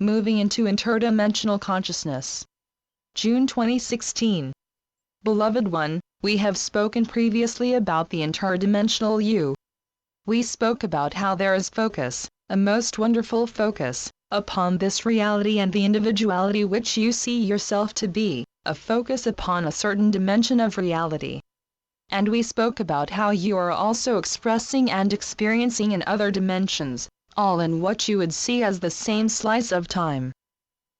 moving into interdimensional consciousness. June 2016. Beloved one, we have spoken previously about the interdimensional you. We spoke about how there is focus, a most wonderful focus, upon this reality and the individuality which you see yourself to be, a focus upon a certain dimension of reality. And we spoke about how you are also expressing and experiencing in other dimensions, all in what you would see as the same slice of time.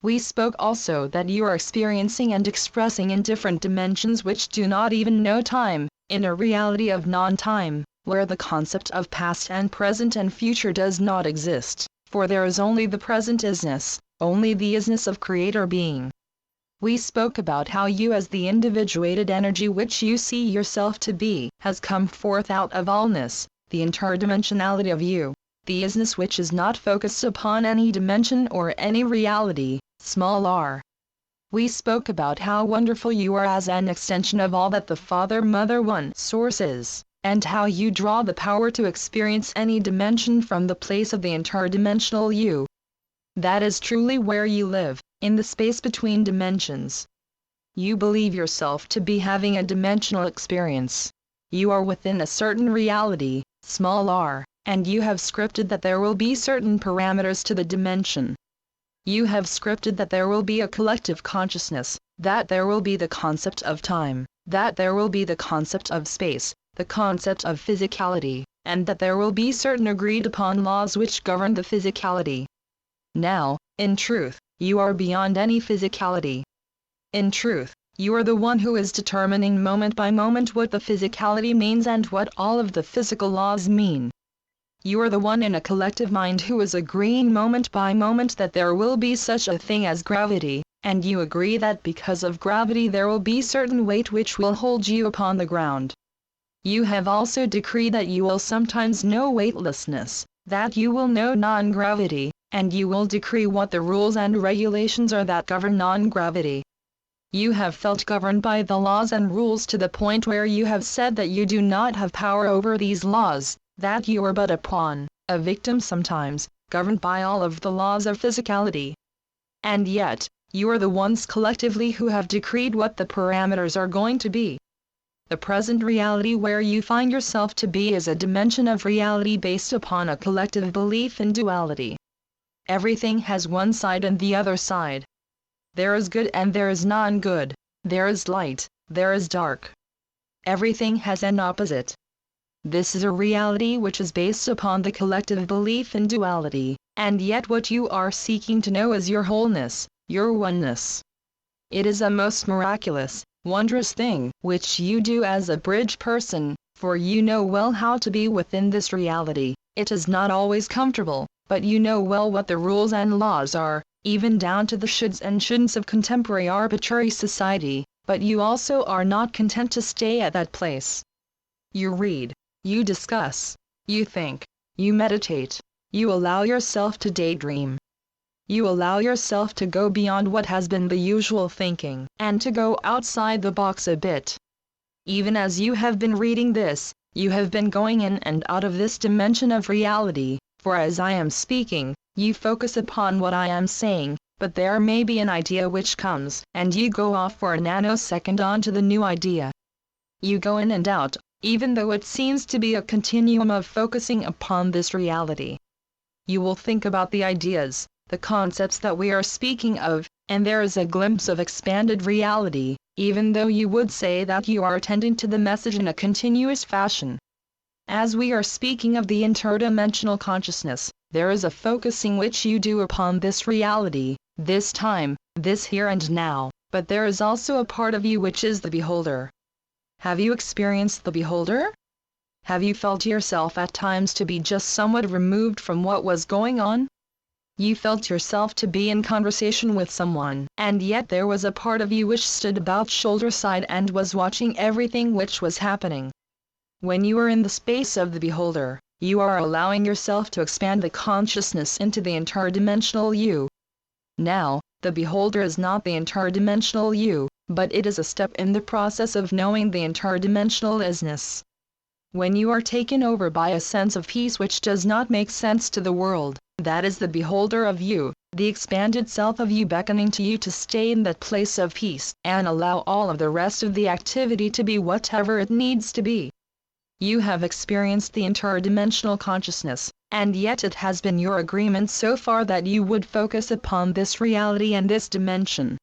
We spoke also that you are experiencing and expressing in different dimensions which do not even know time, in a reality of non-time, where the concept of past and present and future does not exist, for there is only the present isness, only the isness of Creator being. We spoke about how you as the individuated energy which you see yourself to be, has come forth out of allness, the interdimensionality of you, the isness which is not focused upon any dimension or any reality, small r. We spoke about how wonderful you are as an extension of all that the Father, Mother, One Source is, and how you draw the power to experience any dimension from the place of the interdimensional you. That is truly where you live, in the space between dimensions. You believe yourself to be having a dimensional experience. You are within a certain reality, small r, and you have scripted that there will be certain parameters to the dimension. You have scripted that there will be a collective consciousness, that there will be the concept of time, that there will be the concept of space, the concept of physicality, and that there will be certain agreed upon laws which govern the physicality. Now, in truth, you are beyond any physicality. In truth, you are the one who is determining moment by moment what the physicality means and what all of the physical laws mean. You are the one in a collective mind who is agreeing moment by moment that there will be such a thing as gravity, and you agree that because of gravity there will be certain weight which will hold you upon the ground. You have also decreed that you will sometimes know weightlessness, that you will know non-gravity, and you will decree what the rules and regulations are that govern non-gravity. You have felt governed by the laws and rules to the point where you have said that you do not have power over these laws, that you are but a pawn, a victim sometimes, governed by all of the laws of physicality. And yet, you are the ones collectively who have decreed what the parameters are going to be. The present reality where you find yourself to be is a dimension of reality based upon a collective belief in duality. Everything has one side and the other side. There is good and there is non-good, there is light, there is dark. Everything has an opposite. This is a reality which is based upon the collective belief in duality, and yet what you are seeking to know is your wholeness, your oneness. It is a most miraculous, wondrous thing which you do as a bridge person, for you know well how to be within this reality. It is not always comfortable, but you know well what the rules and laws are, even down to the shoulds and shouldn'ts of contemporary arbitrary society, but you also are not content to stay at that place. You read, you discuss, you think, you meditate, you allow yourself to daydream. You allow yourself to go beyond what has been the usual thinking, and to go outside the box a bit. Even as you have been reading this, you have been going in and out of this dimension of reality, for as I am speaking, you focus upon what I am saying, but there may be an idea which comes, and you go off for a nanosecond onto the new idea. You go in and out, even though it seems to be a continuum of focusing upon this reality. You will think about the ideas, the concepts that we are speaking of, and there is a glimpse of expanded reality, even though you would say that you are attending to the message in a continuous fashion. As we are speaking of the interdimensional consciousness, there is a focusing which you do upon this reality, this time, this here and now, but there is also a part of you which is the beholder. Have you experienced the beholder? Have you felt yourself at times to be just somewhat removed from what was going on? You felt yourself to be in conversation with someone, and yet there was a part of you which stood about shoulder side and was watching everything which was happening. When you are in the space of the beholder, you are allowing yourself to expand the consciousness into the interdimensional you. Now, the beholder is not the interdimensional you, but it is a step in the process of knowing the interdimensional isness. When you are taken over by a sense of peace which does not make sense to the world, that is the beholder of you, the expanded self of you beckoning to you to stay in that place of peace and allow all of the rest of the activity to be whatever it needs to be. You have experienced the interdimensional consciousness, and yet it has been your agreement so far that you would focus upon this reality and this dimension.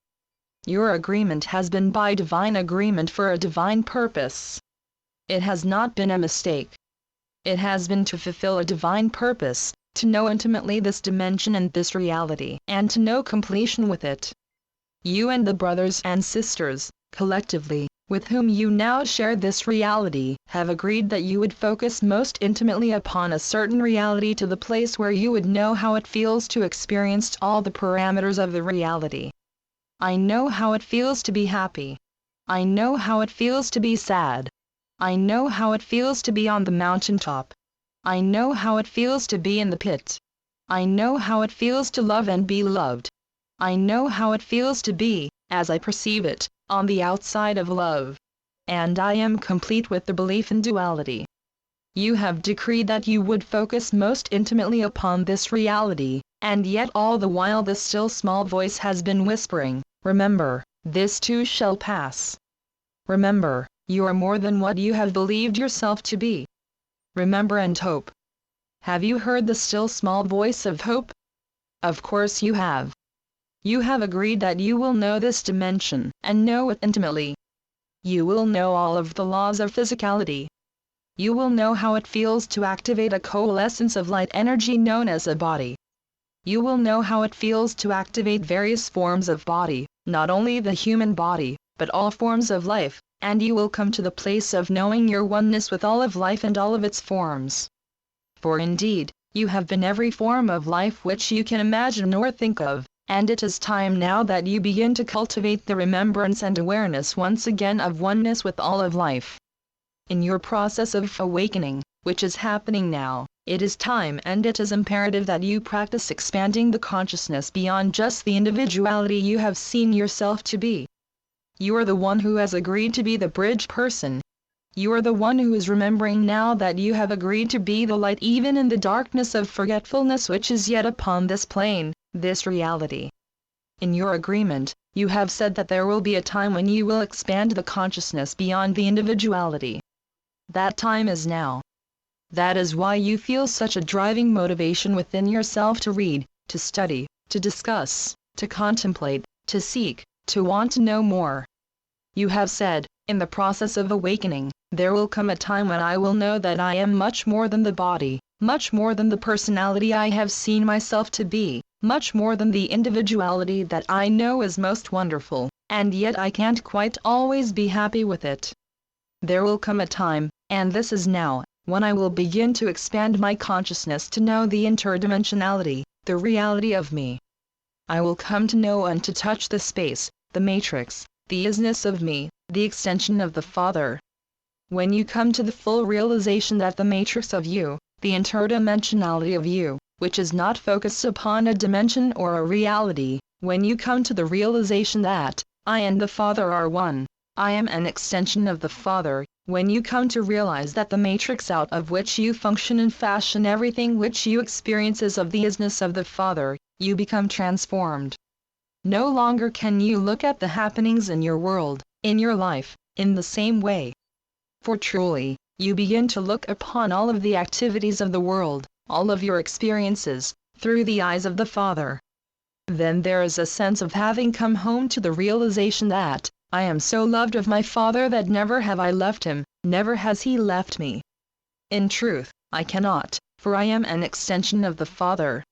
Your agreement has been by divine agreement for a divine purpose. It has not been a mistake. It has been to fulfill a divine purpose, to know intimately this dimension and this reality, and to know completion with it. You and the brothers and sisters, collectively, with whom you now share this reality, have agreed that you would focus most intimately upon a certain reality to the place where you would know how it feels to experience all the parameters of the reality. I know how it feels to be happy. I know how it feels to be sad. I know how it feels to be on the mountaintop. I know how it feels to be in the pit. I know how it feels to love and be loved. I know how it feels to be, as I perceive it, on the outside of love. And I am complete with the belief in duality. You have decreed that you would focus most intimately upon this reality, and yet all the while the still small voice has been whispering, remember, this too shall pass. Remember, you are more than what you have believed yourself to be. Remember and hope. Have you heard the still small voice of hope? Of course you have. You have agreed that you will know this dimension, and know it intimately. You will know all of the laws of physicality. You will know how it feels to activate a coalescence of light energy known as a body. You will know how it feels to activate various forms of body, not only the human body, but all forms of life, and you will come to the place of knowing your oneness with all of life and all of its forms. For indeed, you have been every form of life which you can imagine or think of, and it is time now that you begin to cultivate the remembrance and awareness once again of oneness with all of life. In your process of awakening, which is happening now, it is time and it is imperative that you practice expanding the consciousness beyond just the individuality you have seen yourself to be. You are the one who has agreed to be the bridge person. You are the one who is remembering now that you have agreed to be the light even in the darkness of forgetfulness which is yet upon this plane, this reality. In your agreement, you have said that there will be a time when you will expand the consciousness beyond the individuality. That time is now. That is why you feel such a driving motivation within yourself to read, to study, to discuss, to contemplate, to seek, to want to know more. You have said, in the process of awakening, there will come a time when I will know that I am much more than the body, much more than the personality I have seen myself to be, much more than the individuality that I know is most wonderful, and yet I can't quite always be happy with it. There will come a time, and this is now, when I will begin to expand my consciousness to know the interdimensionality, the reality of me. I will come to know and to touch the space, the matrix, the isness of me, the extension of the Father. When you come to the full realization that the matrix of you, the interdimensionality of you, which is not focused upon a dimension or a reality, when you come to the realization that, I and the Father are one, I am an extension of the Father, when you come to realize that the matrix out of which you function and fashion everything which you experience is of the isness of the Father, you become transformed. No longer can you look at the happenings in your world, in your life, in the same way. For truly, you begin to look upon all of the activities of the world, all of your experiences, through the eyes of the Father. Then there is a sense of having come home to the realization that, I am so loved of my Father that never have I left him, never has he left me. In truth, I cannot, for I am an extension of the Father.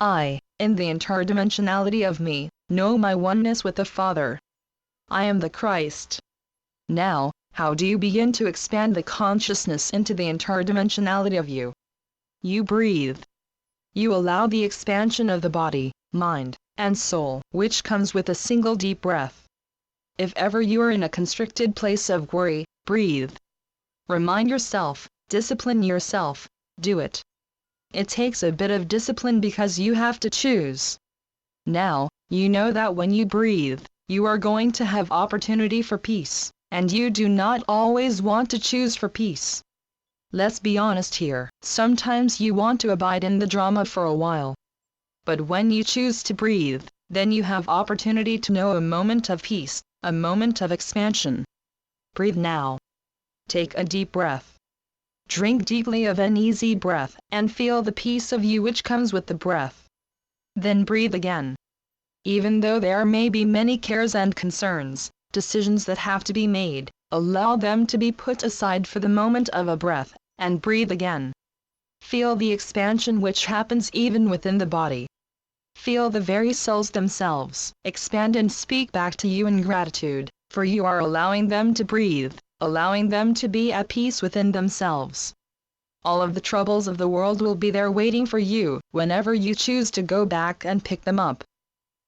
I, in the interdimensionality of me, know my oneness with the Father. I am the Christ. Now, how do you begin to expand the consciousness into the interdimensionality of you? You breathe. You allow the expansion of the body, mind, and soul, which comes with a single deep breath. If ever you are in a constricted place of worry, breathe. Remind yourself, discipline yourself, do it. It takes a bit of discipline because you have to choose. Now, you know that when you breathe, you are going to have opportunity for peace, and you do not always want to choose for peace. Let's be honest here, sometimes you want to abide in the drama for a while. But when you choose to breathe, then you have opportunity to know a moment of peace, a moment of expansion. Breathe now. Take a deep breath. Drink deeply of an easy breath, and feel the peace of you which comes with the breath. Then breathe again. Even though there may be many cares and concerns, decisions that have to be made, allow them to be put aside for the moment of a breath, and breathe again. Feel the expansion which happens even within the body. Feel the very cells themselves expand and speak back to you in gratitude, for you are allowing them to breathe, allowing them to be at peace within themselves. All of the troubles of the world will be there waiting for you whenever you choose to go back and pick them up.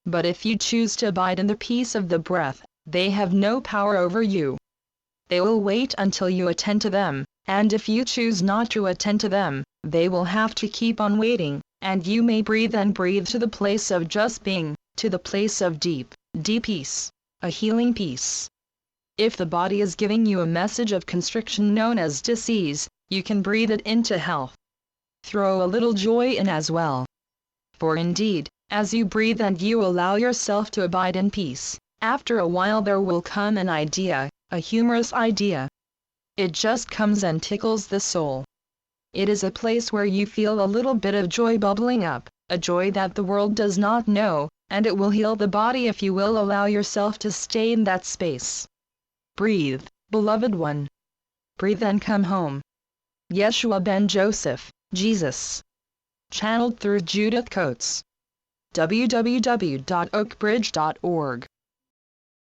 But if you choose to abide in the peace of the breath, they have no power over you. They will wait until you attend to them, and if you choose not to attend to them, they will have to keep on waiting, and you may breathe and breathe to the place of just being, to the place of deep, deep peace, a healing peace. If the body is giving you a message of constriction known as disease, you can breathe it into health. Throw a little joy in as well. For indeed, as you breathe and you allow yourself to abide in peace, after a while there will come an idea, a humorous idea. It just comes and tickles the soul. It is a place where you feel a little bit of joy bubbling up, a joy that the world does not know, and it will heal the body if you will allow yourself to stay in that space. Breathe, beloved one. Breathe and come home. Yeshua ben Joseph, Jesus. Channeled through Judith Coates. www.oakbridge.org